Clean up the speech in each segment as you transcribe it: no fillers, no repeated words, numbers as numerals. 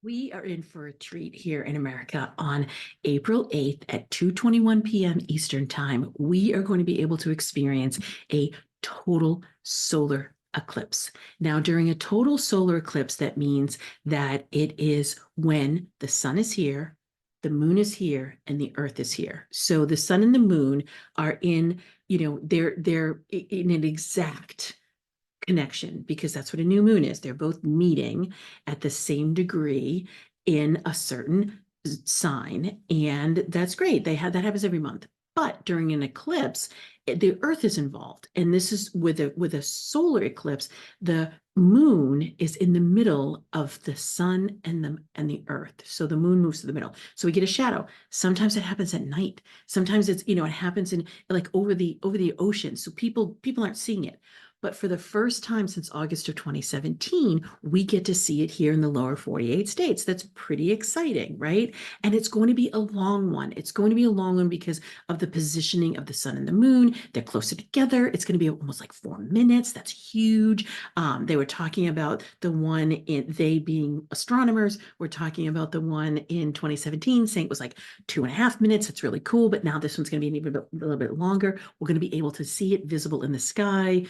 We are in for a treat here in America on April 8th at 2:21 p.m. Eastern Time. We are going to be able to experience a total solar eclipse. Now, during a total solar eclipse, that means that it is when the sun is here, the moon is here, and the earth is here. So the sun and the moon are in, they're in an exact connection because that's what a new moon is. They're both meeting at the same degree in a certain sign, and that's great. That happens every month. But during an eclipse, the Earth is involved, and this is with a solar eclipse. The moon is in the middle of the sun and the Earth, so the moon moves to the middle. So we get a shadow. Sometimes it happens at night. Sometimes it happens in like over the ocean, so people aren't seeing it. But for the first time since August of 2017, we get to see it here in the lower 48 states. That's pretty exciting, right? And it's going to be a long one. It's going to be a long one because of the positioning of the sun and the moon. They're closer together. It's going to be almost like 4 minutes. That's huge. They were talking about the one they being astronomers, were talking about the one in 2017, saying it was like 2.5 minutes. It's really cool. But now this one's going to be a little bit longer. We're going to be able to see it visible in the sky.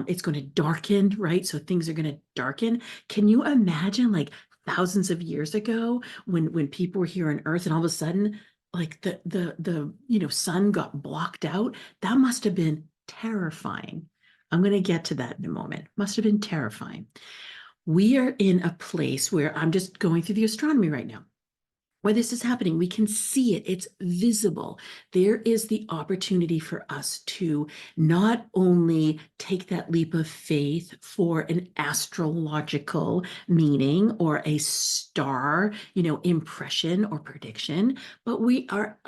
It's going to darken, right? So things are going to darken. Can you imagine like thousands of years ago when people were here on Earth and all of a sudden like the sun got blocked out? That must have been terrifying. I'm going to get to that in a moment. Must have been terrifying. We are in a place where I'm just going through the astronomy right now where this is happening. We can see it. It's visible. There is the opportunity for us to not only take that leap of faith for an astrological meaning or a star, impression or prediction, but we are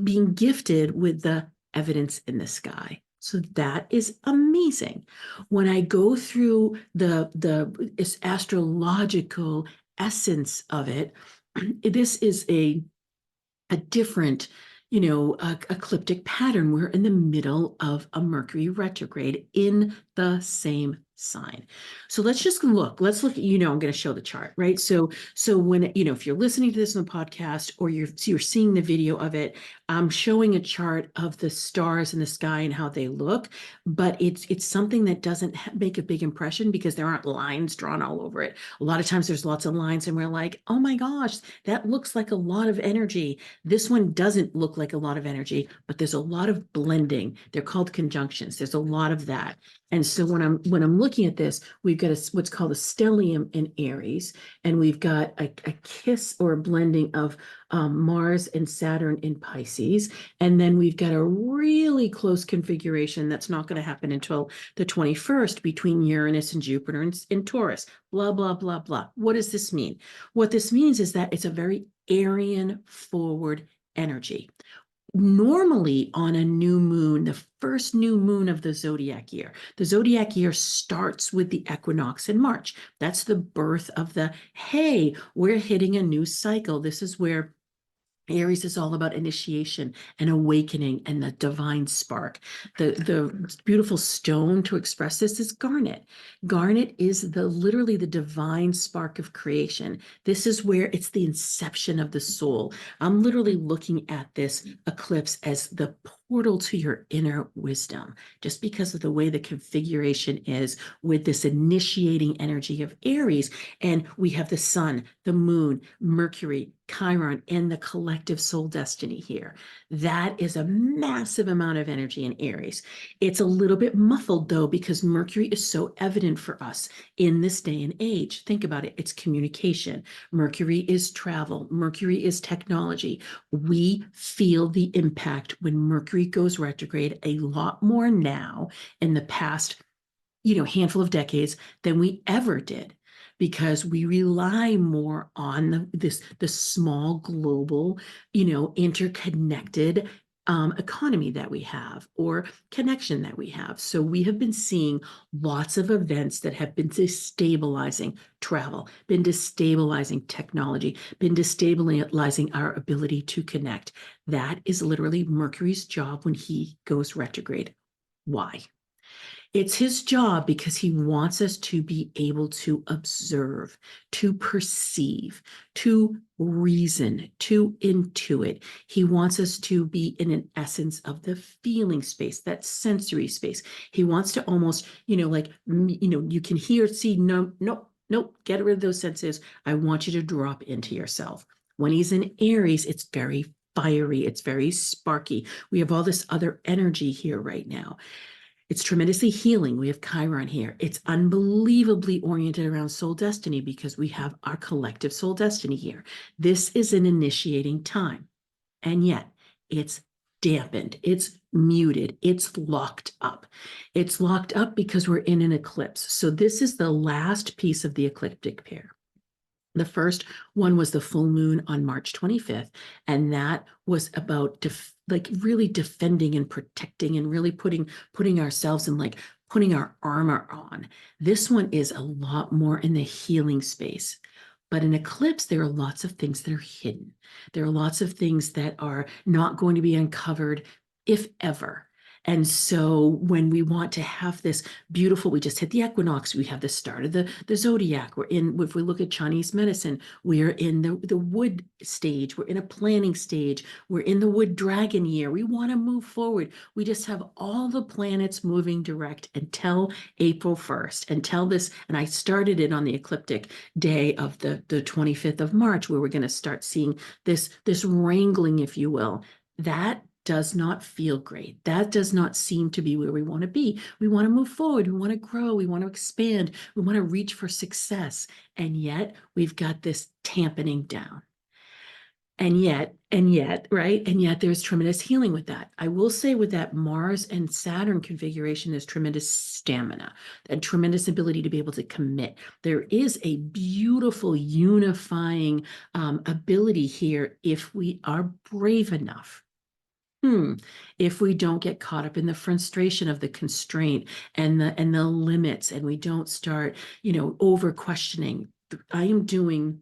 being gifted with the evidence in the sky. So that is amazing. When I go through the astrological essence of it, this is a different, ecliptic pattern. We're in the middle of a Mercury retrograde in the same sign. So let's look at, I'm going to show the chart, right? So when, if you're listening to this on the podcast or you're seeing the video of it, I'm showing a chart of the stars in the sky and how they look, but it's something that doesn't make a big impression because there aren't lines drawn all over it. A lot of times there's lots of lines and we're like, oh my gosh, that looks like a lot of energy. This one doesn't look like a lot of energy, but there's a lot of blending. They're called conjunctions. There's a lot of that. And so when I'm looking at this, we've got what's called a stellium in Aries, and we've got a kiss or a blending of Mars and Saturn in Pisces. And then we've got a really close configuration that's not going to happen until the 21st between Uranus and Jupiter in Taurus, blah, blah, blah, blah. What does this mean? What this means is that it's a very Aryan forward energy. Normally on a new moon, the first new moon of the zodiac year starts with the equinox in March. That's the birth of hey, we're hitting a new cycle. This is where Aries is all about initiation and awakening and the divine spark. The beautiful stone to express this is garnet. Garnet is literally the divine spark of creation. This is where it's the inception of the soul. I'm literally looking at this eclipse as the portal to your inner wisdom, just because of the way the configuration is with this initiating energy of Aries. And we have the sun, the moon, Mercury, Chiron, and the collective soul destiny here. That is a massive amount of energy in Aries. It's a little bit muffled though, because Mercury is so evident for us in this day and age. Think about it. It's communication. Mercury is travel. Mercury is technology. We feel the impact when Mercury goes retrograde a lot more now in the past, handful of decades than we ever did, because we rely more on the small global, interconnected economy that we have, or connection that we have. So we have been seeing lots of events that have been destabilizing travel, been destabilizing technology, been destabilizing our ability to connect. That is literally Mercury's job when he goes retrograde. Why? It's his job because he wants us to be able to observe, to perceive, to reason, to intuit. He wants us to be in an essence of the feeling space, that sensory space. He wants to almost, like, you can hear, see, no, no, nope, get rid of those senses. I want you to drop into yourself. When he's in Aries, it's very fiery, it's very sparky. We have all this other energy here right now. It's tremendously healing. We have Chiron here. It's unbelievably oriented around soul destiny because we have our collective soul destiny here. This is an initiating time. And yet it's dampened, it's muted, it's locked up. It's locked up because we're in an eclipse. So this is the last piece of the ecliptic pair. The first one was the full moon on March 25th, and that was about like really defending and protecting and really putting ourselves in, like, putting our armor on. This one is a lot more in the healing space. But in eclipse, there are lots of things that are hidden. There are lots of things that are not going to be uncovered, if ever. And so when we want to have this beautiful, we just hit the equinox, we have the start of the zodiac. If we look at Chinese medicine, we're in the wood stage, we're in a planning stage, we're in the wood dragon year. We want to move forward. We just have all the planets moving direct until April 1st, until this, and I started it on the ecliptic day of the 25th of March, where we're going to start seeing this wrangling, if you will. That does not feel great. That does not seem to be where we want to be. We want to move forward. We want to grow. We want to expand. We want to reach for success. And yet we've got this dampening down. And yet, right? And yet there's tremendous healing with that. I will say with that Mars and Saturn configuration, there's tremendous stamina and tremendous ability to be able to commit. There is a beautiful unifying ability here if we are brave enough. If we don't get caught up in the frustration of the constraint and the limits, and we don't start, over questioning. I am doing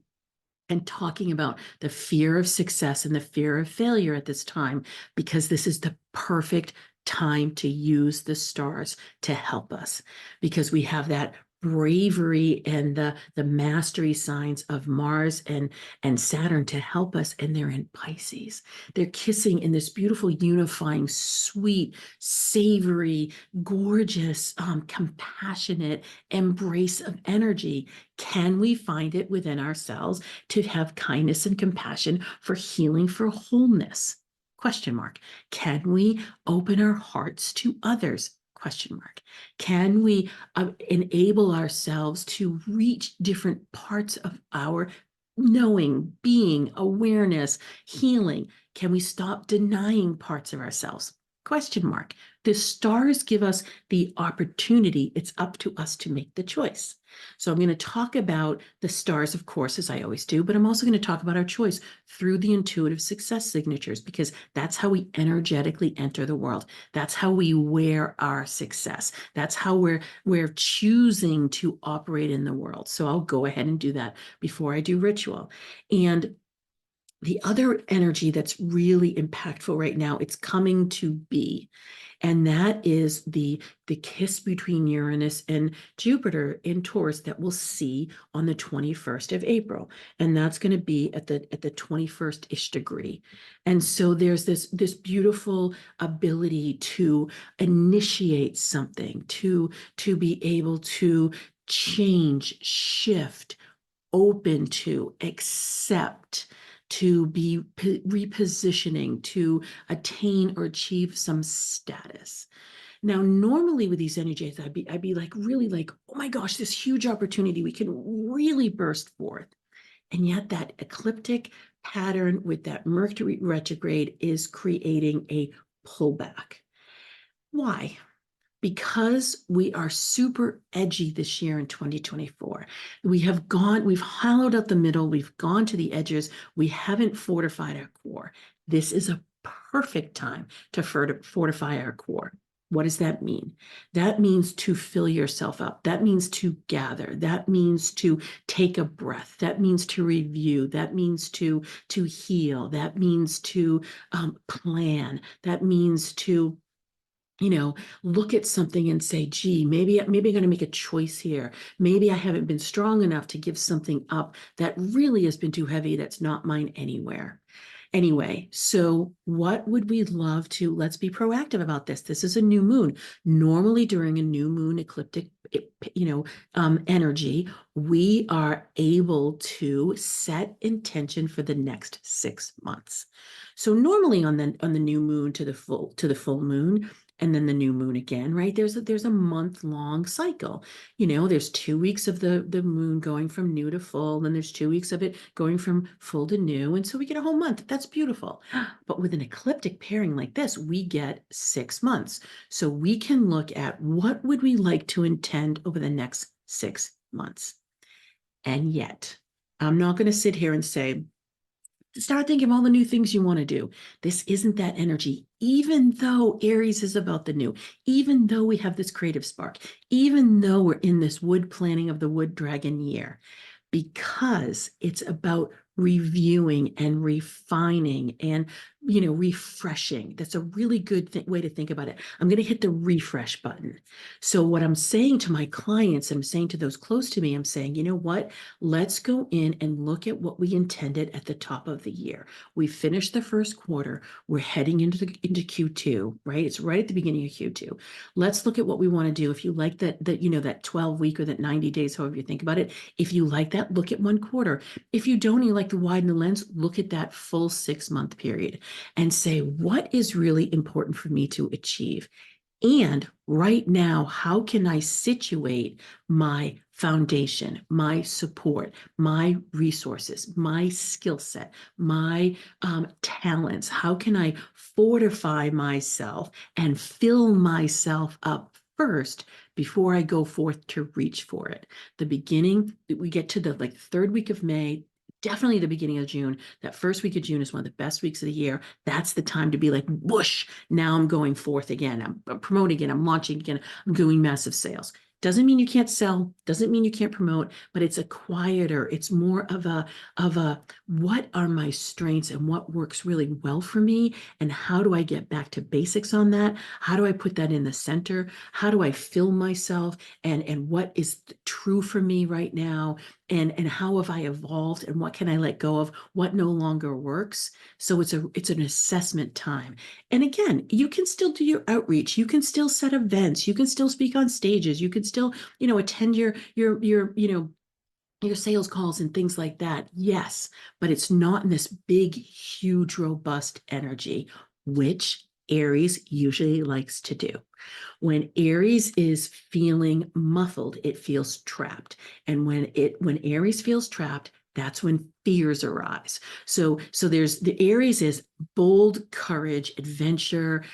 and talking about the fear of success and the fear of failure at this time, because this is the perfect time to use the stars to help us, because we have that bravery and the mastery signs of Mars and Saturn to help us, and they're in Pisces. They're kissing in this beautiful, unifying, sweet, savory, gorgeous, compassionate embrace of energy. Can we find it within ourselves to have kindness and compassion for healing, for wholeness? Question mark. Can we open our hearts to others? Question mark. Can we enable ourselves to reach different parts of our knowing, being, awareness, healing? Can we stop denying parts of ourselves? Question mark. The stars give us the opportunity. It's up to us to make the choice. So I'm going to talk about the stars, of course, as I always do, but I'm also going to talk about our choice through the intuitive success signatures, because that's how we energetically enter the world. That's how we wear our success. That's how we're choosing to operate in the world. So I'll go ahead and do that before I do ritual. And the other energy that's really impactful right now, it's coming to be. And that is the kiss between Uranus and Jupiter in Taurus that we'll see on the 21st of April. And that's going to be at the 21st-ish degree. And so there's this beautiful ability to initiate something, to be able to change, shift, open to, accept, to be repositioning, to attain or achieve some status. Now, normally with these energies, I'd be like, really like, oh my gosh, this huge opportunity, we can really burst forth. And yet that ecliptic pattern with that Mercury retrograde is creating a pullback. Why? Because we are super edgy this year in 2024. We've hollowed out the middle, we've gone to the edges, we haven't fortified our core. This is a perfect time to fortify our core. What does that mean? That means to fill yourself up. That means to gather. That means to take a breath. That means to review. That means to heal. That means to plan. That means to look at something and say, gee, maybe I'm going to make a choice here. Maybe I haven't been strong enough to give something up that really has been too heavy, that's not mine anywhere. Anyway, so what would we love to? Let's be proactive about this. This is a new moon. Normally during a new moon ecliptic, energy, we are able to set intention for the next 6 months. So normally on the new moon to the full moon, and then the new moon again, right? There's a month long cycle. There's 2 weeks of the moon going from new to full, then there's 2 weeks of it going from full to new, and so we get a whole month. That's beautiful. But with an ecliptic pairing like this, we get 6 months. So we can look at what would we like to intend over the next 6 months. And yet, I'm not going to sit here and say, start thinking of all the new things you want to do. This isn't that energy, even though Aries is about the new, even though we have this creative spark, even though we're in this wood planning of the wood dragon year, because it's about reviewing and refining and refreshing. That's a really good way to think about it. I'm going to hit the refresh button. So what I'm saying to my clients, I'm saying to those close to me, I'm saying, you know what, let's go in and look at what we intended at the top of the year. We finished the first quarter, we're heading into Q2, right? It's right at the beginning of Q2. Let's look at what we want to do. If you like that 12 week or that 90 days, however you think about it, if you like that, look at one quarter. If you don't, you like to widen the lens, look at that full 6 month period and say, what is really important for me to achieve? And right now, how can I situate my foundation, my support, my resources, my skill set, my talents? How can I fortify myself and fill myself up first before I go forth to reach for it? The beginning, we get to the third week of May, definitely the beginning of June. That first week of June is one of the best weeks of the year. That's the time to be like, whoosh, now I'm going forth again. I'm promoting again. I'm launching again. I'm doing massive sales. Doesn't mean you can't sell, doesn't mean you can't promote, but it's a quieter, it's more of a what are my strengths and what works really well for me, and how do I get back to basics on that? How do I put that in the center? How do I fill myself, and what is true for me right now? And how have I evolved, and what can I let go of, what no longer works? So it's an assessment time. And again, you can still do your outreach, you can still set events, you can still speak on stages, you can still attend your sales calls and things like that. Yes, but it's not in this big, huge, robust energy, which Aries usually likes to do. When Aries is feeling muffled, it feels trapped. And when Aries feels trapped, that's when fears arise. So there's the Aries is bold, courage, adventure,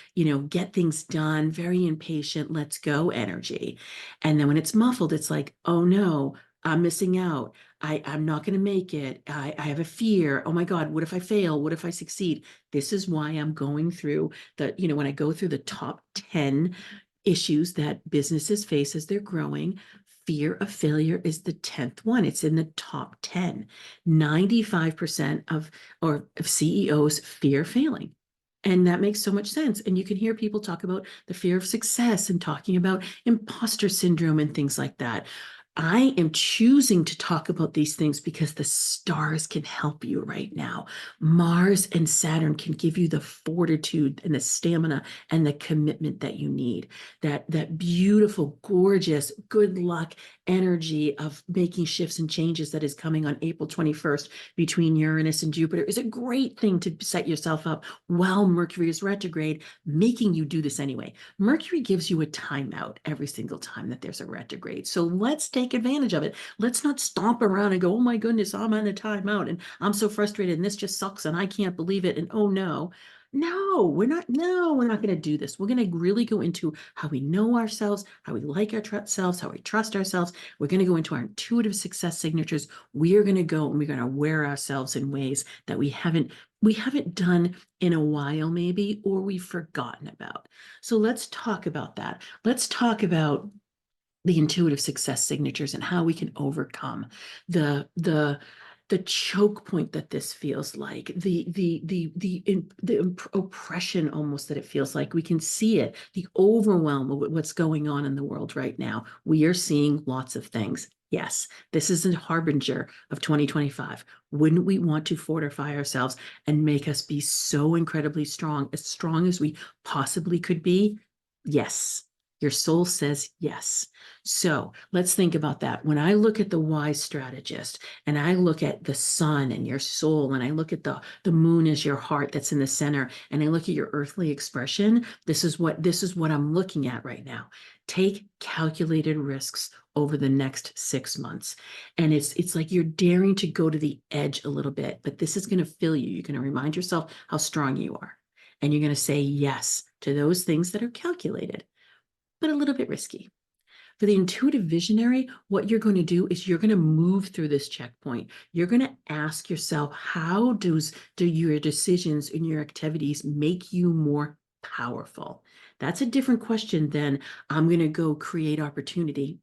get things done, very impatient, let's go energy. And then when it's muffled, it's like, oh no, I'm missing out. I'm not going to make it. I have a fear. Oh my God, what if I fail? What if I succeed? This is why I'm going through when I go through the top 10 issues that businesses face as they're growing, fear of failure is the 10th one. It's in the top 10. 95% of CEOs fear failing. And that makes so much sense. And you can hear people talk about the fear of success and talking about imposter syndrome and things like that. I am choosing to talk about these things because the stars can help you right now. Mars and Saturn can give you the fortitude and the stamina and the commitment that you need. That beautiful, gorgeous, good luck energy of making shifts and changes that is coming on April 21st between Uranus and Jupiter is a great thing to set yourself up while Mercury is retrograde, making you do this anyway. Mercury gives you a timeout every single time that there's a retrograde. So let's take advantage of it. Let's not stomp around and go, oh my goodness, I'm on a timeout and I'm so frustrated and this just sucks and I can't believe it. And oh no. No, we're not going to do this. We're going to really go into how we know ourselves, how we like our selves, how we trust ourselves. We're going to go into our intuitive success signatures. We are going to go and we're going to wear ourselves in ways that we haven't done in a while maybe, or we've forgotten about. So let's talk about that. Let's talk about the intuitive success signatures and how we can overcome the the choke point that this feels like, the oppression almost that it feels like. We can see it, the overwhelm of what's going on in the world right now. We are seeing lots of things. Yes, this is a harbinger of 2025. Wouldn't we want to fortify ourselves and make us be so incredibly strong as we possibly could be? Yes. Your soul says yes. So let's think about that. When I look at the wise strategist and I look at the sun and your soul, and I look at the moon as your heart that's in the center, and I look at your earthly expression, this is what I'm looking at right now. Take calculated risks over the next 6 months. And it's like you're daring to go to the edge a little bit, but this is going to fill you. You're going to remind yourself how strong you are. And you're going to say yes to those things that are calculated, but a little bit risky. For the intuitive visionary, what you're going to do is you're going to move through this checkpoint. You're going to ask yourself, how do your decisions and your activities make you more powerful? That's a different question than I'm going to go create opportunity.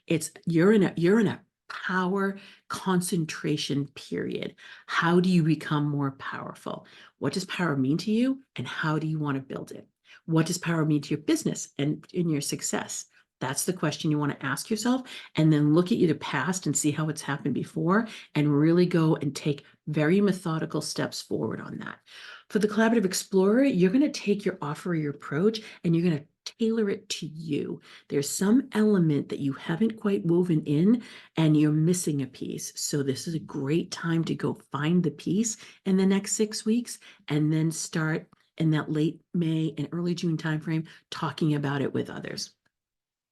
It's you're in a power concentration period. How do you become more powerful? What does power mean to you, and how do you want to build it? What does power mean to your business and in your success? That's the question you want to ask yourself, and then look at your past and see how it's happened before, and really go and take very methodical steps forward on that. For the collaborative explorer, you're going to take your offer, your approach, and you're going to tailor it to you. There's some element that you haven't quite woven in, and you're missing a piece. So this is a great time to go find the piece in the next 6 weeks, and then start in that late May and early June timeframe talking about it with others.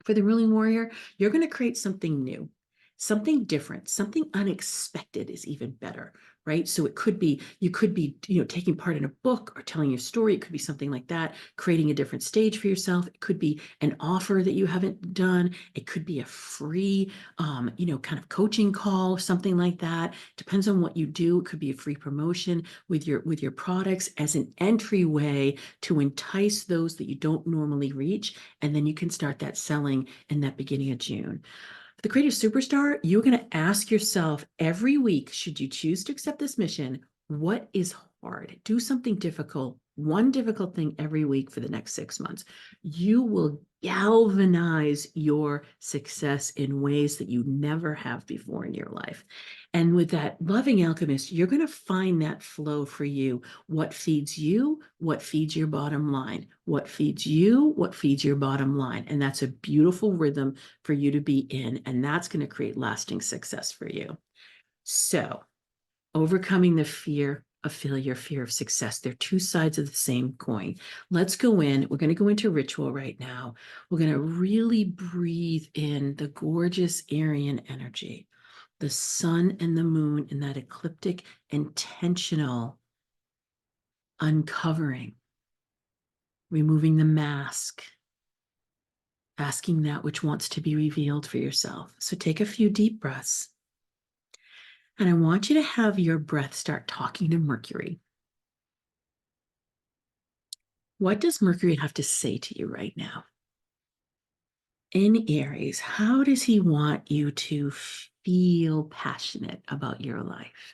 For the ruling warrior, you're going to create something new, something different, something unexpected is even better, right? So you could be, taking part in a book or telling your story. It could be something like that, creating a different stage for yourself. It could be an offer that you haven't done. It could be a free, kind of coaching call, something like that. Depends on what you do. It could be a free promotion with your products as an entryway to entice those that you don't normally reach, and then you can start that selling in that beginning of June. For the creative superstar, you're going to ask yourself every week, should you choose to accept this mission, what is hard? Do something difficult, one difficult thing every week for the next 6 months. You will galvanize your success in ways that you never have before in your life. And with that loving alchemist, you're going to find that flow for you. What feeds you, what feeds your bottom line, what feeds you, what feeds your bottom line. And that's a beautiful rhythm for you to be in. And that's going to create lasting success for you. So, overcoming the fear of failure, fear of success. They're two sides of the same coin. Let's go in. We're going to go into ritual right now. We're going to really breathe in the gorgeous Aryan energy, the sun and the moon in that ecliptic, intentional uncovering, removing the mask, asking that which wants to be revealed for yourself. So take a few deep breaths. And I want you to have your breath start talking to Mercury. What does Mercury have to say to you right now? In Aries, how does he want you to feel passionate about your life?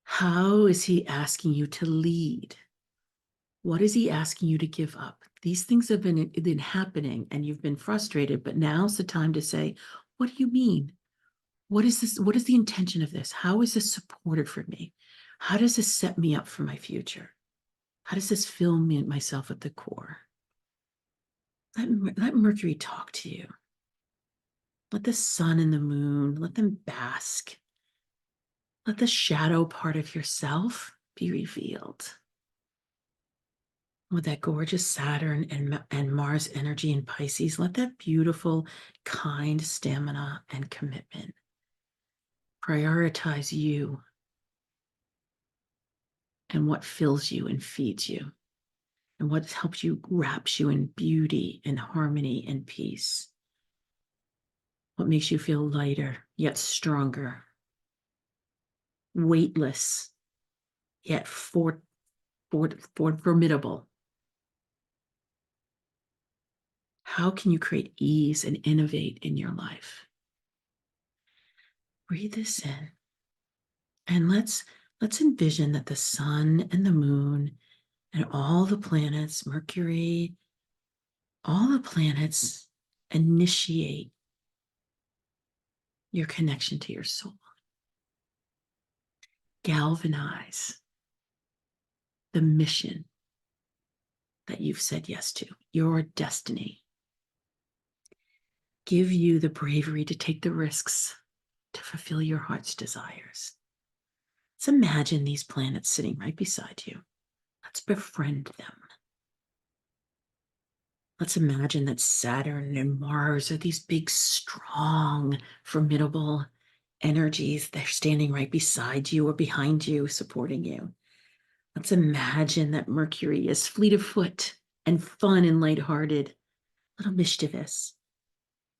How is he asking you to lead? What is he asking you to give up? These things have been happening and you've been frustrated, but now's the time to say, what do you mean? What is this? What is the intention of this? How is this supportive for me? How does this set me up for my future? How does this fill me and myself at the core? Let Mercury talk to you. Let the sun and the moon, let them bask. Let the shadow part of yourself be revealed. With that gorgeous Saturn and Mars energy in Pisces, let that beautiful, kind stamina and commitment prioritize you and what fills you and feeds you, and what helps you, wraps you in beauty and harmony and peace. What makes you feel lighter, yet stronger, weightless, yet formidable. How can you create ease and innovate in your life? breathe this in. And let's envision that the sun and the moon and all the planets, Mercury, all the planets initiate your connection to your soul. Galvanize the mission that you've said yes to, your destiny. Give you the bravery to take the risks to fulfill your heart's desires. Let's imagine these planets sitting right beside you. Let's befriend them. Let's imagine that Saturn and Mars are these big, strong, formidable energies. They're standing right beside you or behind you, supporting you. Let's imagine that Mercury is fleet of foot and fun and lighthearted, a little mischievous.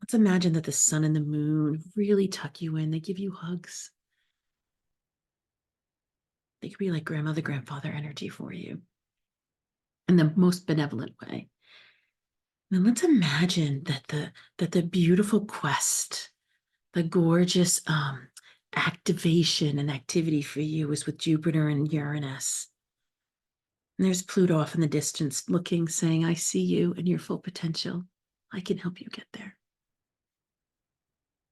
Let's imagine that the sun and the moon really tuck you in. They give you hugs. They could be like grandmother, grandfather energy for you in the most benevolent way. And let's imagine that the beautiful quest, the gorgeous activation and activity for you is with Jupiter and Uranus. And there's Pluto off in the distance looking, saying, I see you and your full potential. I can help you get there.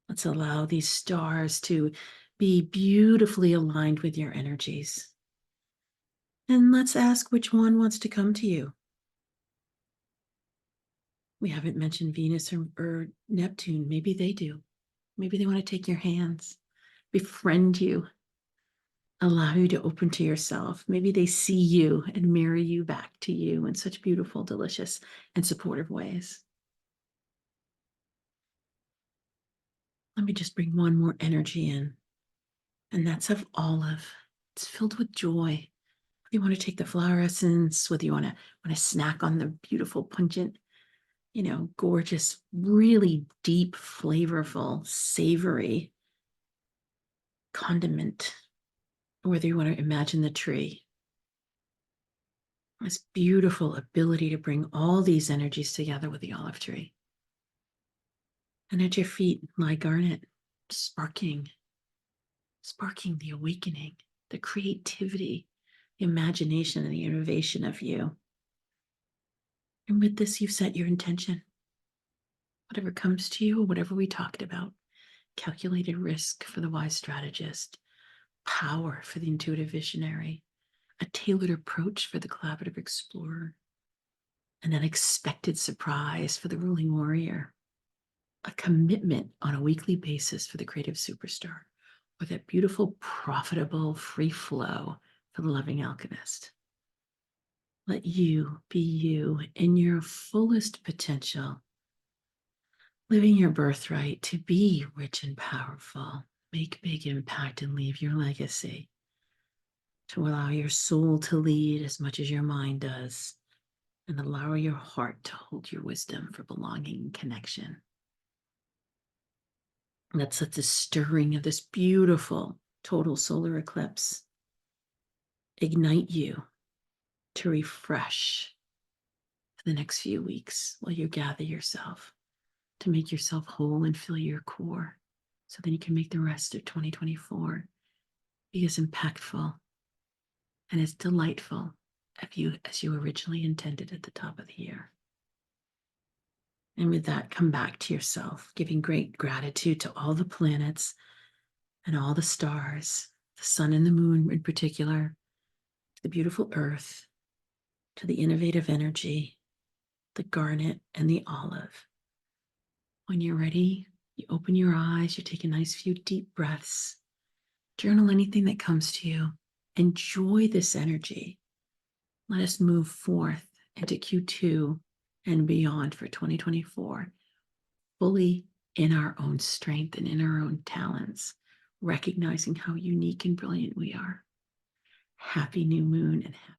Let's allow these stars to be beautifully aligned with your energies. And let's ask which one wants to come to you. We haven't mentioned Venus or Neptune. Maybe they do. Maybe they want to take your hands, befriend you, allow you to open to yourself. Maybe they see you and mirror you back to you in such beautiful, delicious, and supportive ways. Let me just bring one more energy in, and that's of olive. It's filled with joy. Whether you want to take the flower essence, whether you want to snack on the beautiful, pungent, gorgeous, really deep, flavorful, savory condiment, or whether you want to imagine the tree. This beautiful ability to bring all these energies together with the olive tree. And at your feet lie garnet, sparking the awakening, the creativity, the imagination, and the innovation of you. And with this, you've set your intention. Whatever comes to you, or whatever we talked about, calculated risk for the wise strategist, power for the intuitive visionary, a tailored approach for the collaborative explorer, an unexpected surprise for the ruling warrior, a commitment on a weekly basis for the creative superstar, or that beautiful, profitable, free flow for the loving alchemist. Let you be you in your fullest potential, living your birthright to be rich and powerful, make big impact and leave your legacy, to allow your soul to lead as much as your mind does, and allow your heart to hold your wisdom for belonging and connection. Let's let the stirring of this beautiful total solar eclipse ignite you to refresh for the next few weeks while you gather yourself to make yourself whole and fill your core, so then you can make the rest of 2024 be as impactful and as delightful as you originally intended at the top of the year. And with that, come back to yourself, giving great gratitude to all the planets and all the stars, the sun and the moon in particular, to the beautiful earth, to the innovative energy, the garnet and the olive. When you're ready, you open your eyes, you take a nice few deep breaths, journal anything that comes to you, enjoy this energy. Let us move forth into Q2 and beyond for 2024, fully in our own strength and in our own talents, recognizing how unique and brilliant we are. Happy new moon and happy